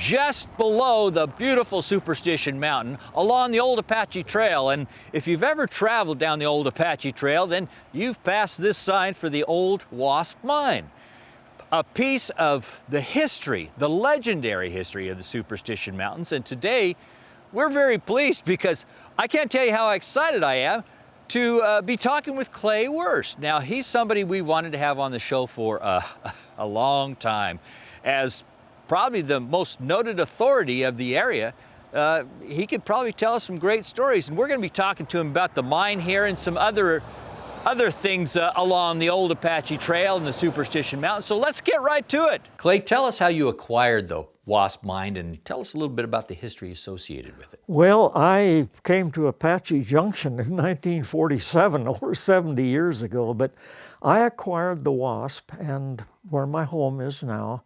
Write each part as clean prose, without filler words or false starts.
just below the beautiful Superstition Mountain along the old Apache Trail. And if you've ever traveled down the old Apache Trail, then you've passed this sign for the Old Wasp Mine. A piece of the history, the legendary history of the Superstition Mountains. And today, we're very pleased because I can't tell you how excited I am to be talking with Clay Wurst. Now, he's somebody we wanted to have on the show for a long time. As probably the most noted authority of the area, he could probably tell us some great stories. And we're going to be talking to him about the mine here and some other things along the old Apache Trail and the Superstition Mountain. So let's get right to it. Clay, tell us how you acquired the Wasp Mine and tell us a little bit about the history associated with it. Well, I came to Apache Junction in 1947, over 70 years ago, but I acquired the Wasp and where my home is now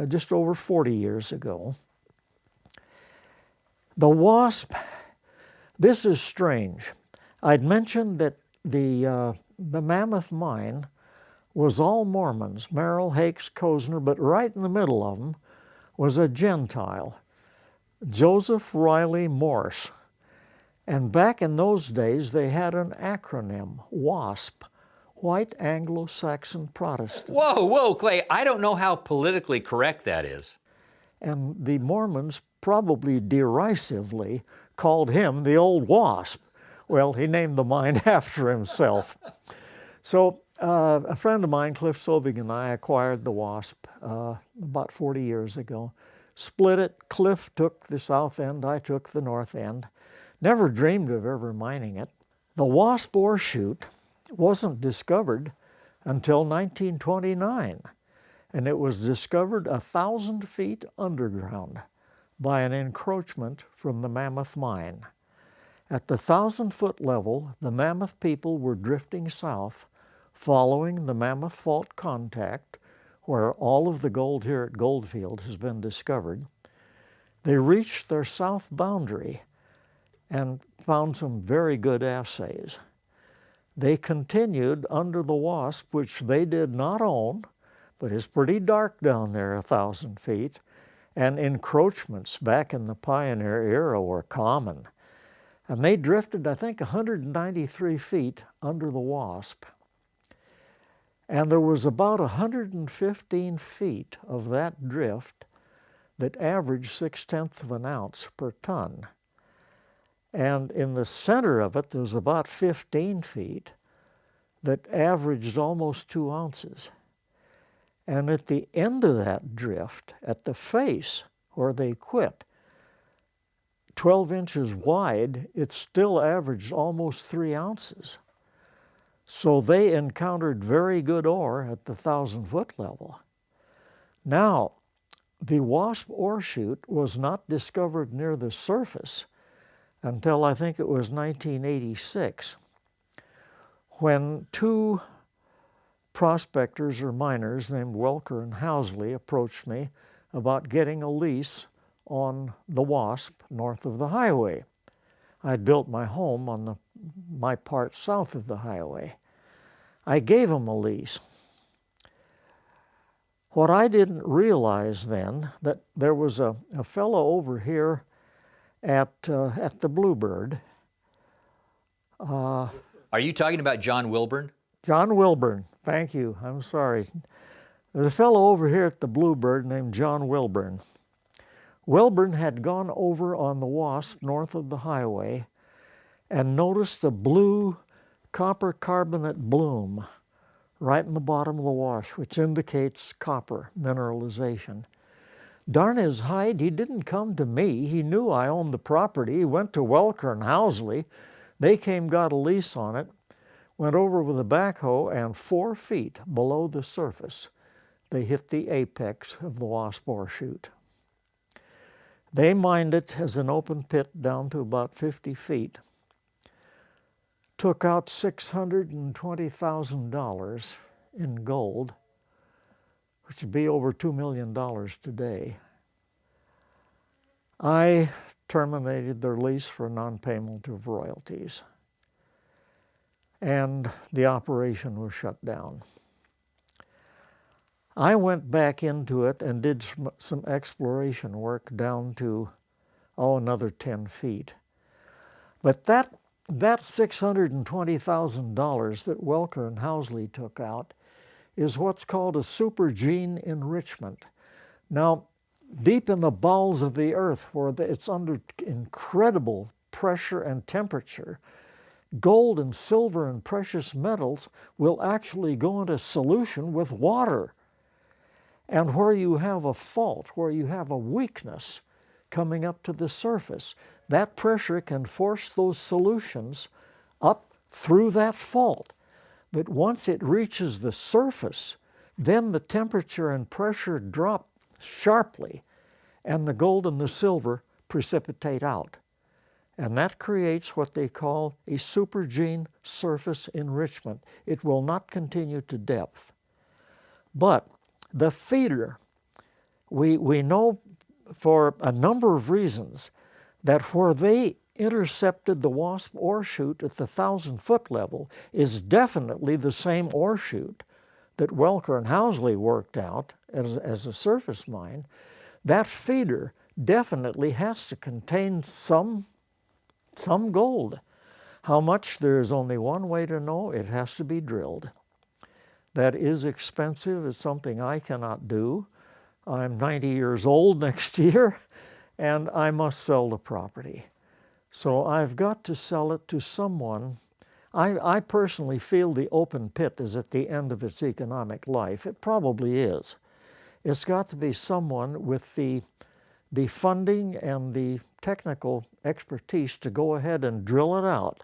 just over 40 years ago. The Wasp, this is strange. I'd mentioned that the Mammoth Mine was all Mormons, Merrill, Hakes, Kozner, but right in the middle of them was a Gentile, Joseph Riley Morse. And back in those days, they had an acronym, WASP, White Anglo-Saxon Protestant. Whoa, whoa, Clay, I don't know how politically correct that is. And the Mormons probably derisively called him the Old Wasp. Well, he named the mine after himself. So a friend of mine, Cliff Sovig, and I acquired the Wasp about 40 years ago. Split it. Cliff took the south end, I took the north end. Never dreamed of ever mining it. The Wasp ore chute wasn't discovered until 1929, and it was discovered 1,000 feet underground by an encroachment from the Mammoth Mine. At the 1,000-foot level, the Mammoth people were drifting south, following the Mammoth Fault contact, where all of the gold here at Goldfield has been discovered. They reached their south boundary and found some very good assays. They continued under the Wasp, which they did not own, but it's pretty dark down there 1,000 feet, and encroachments back in the Pioneer era were common. And they drifted, I think, 193 feet under the Wasp. And there was about 115 feet of that drift that averaged 6/10 of an ounce per ton. And in the center of it, there was about 15 feet that averaged almost 2 ounces. And at the end of that drift, at the face where they quit, 12 inches wide, it still averaged almost 3 ounces. So they encountered very good ore at the 1,000-foot level. Now, the Wasp ore chute was not discovered near the surface until I think it was 1986, when two prospectors or miners named Welker and Housley approached me about getting a lease on the Wasp north of the highway. I'd built my home on my part south of the highway. I gave them a lease. What I didn't realize then, that there was a fellow over here at the Bluebird. Are you talking about John Wilburn? John Wilburn, thank you, I'm sorry. There's a fellow over here at the Bluebird named John Wilburn. Wilburn had gone over on the Wasp north of the highway and noticed a blue copper carbonate bloom right in the bottom of the wash, which indicates copper mineralization. Darn his hide, he didn't come to me. He knew I owned the property. He went to Welker and Housley. They came, got a lease on it, went over with a backhoe, and 4 feet below the surface, they hit the apex of the Wasp ore chute. They mined it as an open pit down to about 50 feet, took out $620,000 in gold, which would be over $2 million today. I terminated their lease for non-payment of royalties, and the operation was shut down. I went back into it and did some exploration work down to, another 10 feet. But that $620,000 that Welker and Housley took out is what's called a supergene enrichment. Now, deep in the bowels of the earth, where it's under incredible pressure and temperature, gold and silver and precious metals will actually go into solution with water. And where you have a fault, where you have a weakness coming up to the surface, that pressure can force those solutions up through that fault. But once it reaches the surface, then the temperature and pressure drop sharply, and the gold and the silver precipitate out. And that creates what they call a supergene surface enrichment. It will not continue to depth. But the feeder, we know for a number of reasons that where they intercepted the WASP ore chute at the 1,000-foot level is definitely the same ore chute that Welker and Housley worked out as a surface mine. That feeder definitely has to contain some gold. How much? There is only one way to know. It has to be drilled. That is expensive. It's something I cannot do. I'm 90 years old next year, and I must sell the property. So I've got to sell it to someone. I personally feel the open pit is at the end of its economic life. It probably is. It's got to be someone with the funding and the technical expertise to go ahead and drill it out,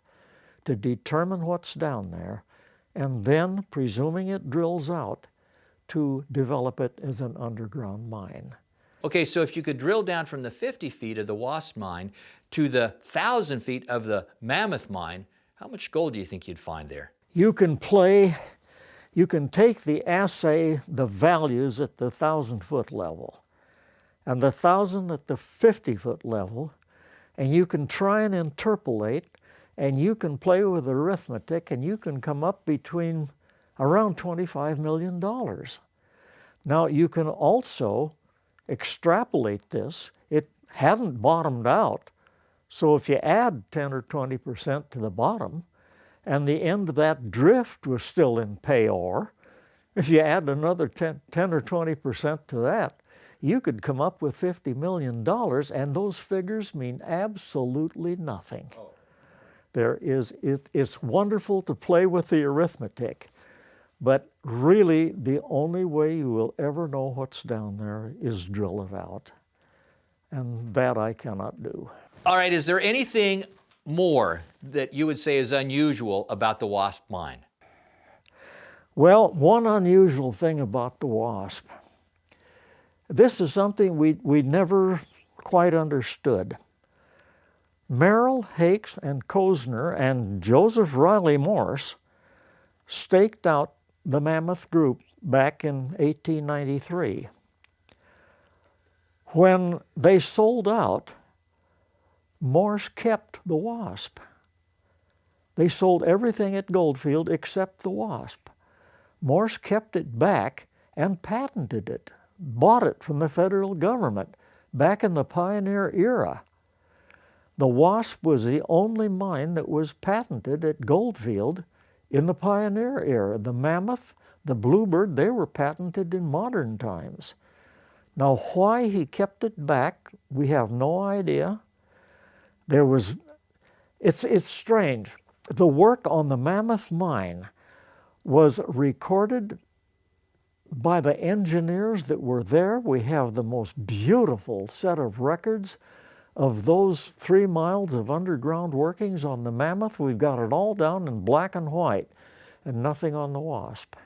to determine what's down there, and then, presuming it drills out, to develop it as an underground mine. Okay, so if you could drill down from the 50 feet of the WASP mine to the 1,000 feet of the Mammoth mine, how much gold do you think you'd find there? You can take the assay, the values at the 1,000-foot level, and the 1,000 at the 50-foot level, and you can try and interpolate, and you can play with arithmetic, and you can come up between around $25 million. Now, you can also extrapolate this. It hadn't bottomed out, so if you add 10 or 20% to the bottom, and the end of that drift was still in pay ore, if you add another 10 or 20% to that, you could come up with $50 million, and those figures mean absolutely nothing. Oh. It's wonderful to play with the arithmetic, but really the only way you will ever know what's down there is drill it out, and that I cannot do. All right, is there anything more that you would say is unusual about the WASP mine? Well, one unusual thing about the WASP, this is something we never quite understood. Merrill, Hakes, and Kozner and Joseph Riley Morse staked out the Mammoth Group back in 1893. When they sold out, Morse kept the WASP. They sold everything at Goldfield except the WASP. Morse kept it back and patented it, bought it from the federal government back in the pioneer era. The WASP was the only mine that was patented at Goldfield in the pioneer era. The Mammoth, the Bluebird, they were patented in modern times. Now, why he kept it back, we have no idea. It's strange. The work on the Mammoth mine was recorded by the engineers that were there. We have the most beautiful set of records of those 3 miles of underground workings on the Mammoth. We've got it all down in black and white, and nothing on the WASP.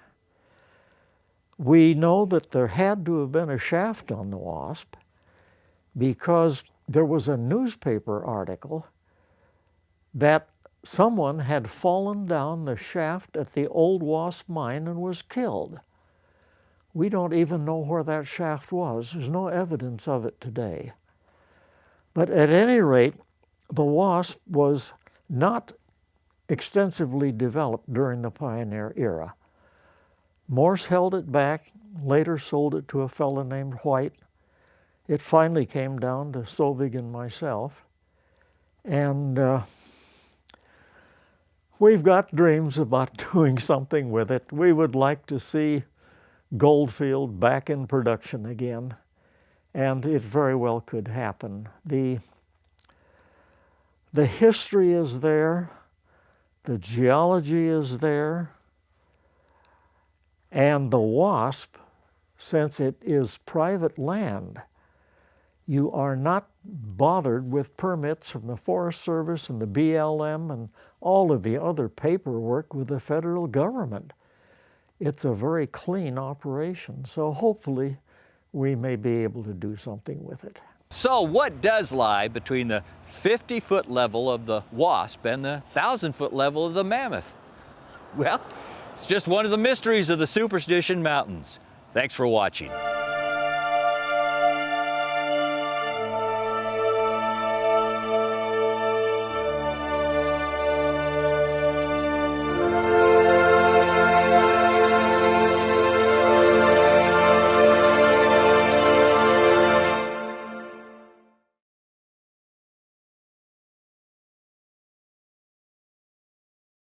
We know that there had to have been a shaft on the WASP because there was a newspaper article that someone had fallen down the shaft at the old WASP mine and was killed. We don't even know where that shaft was. There's no evidence of it today. But at any rate, the WASP was not extensively developed during the pioneer era. Morse held it back, later sold it to a fellow named White. It finally came down to Sovig and myself. And we've got dreams about doing something with it. We would like to see Goldfield back in production again, and it very well could happen. The history is there, the geology is there, and the WASP, since it is private land, you are not bothered with permits from the Forest Service and the BLM and all of the other paperwork with the federal government. It's a very clean operation, so hopefully we may be able to do something with it. So what does lie between the 50-foot level of the Wasp and the 1,000-foot level of the Mammoth? Well, it's just one of the mysteries of the Superstition Mountains. Thanks for watching.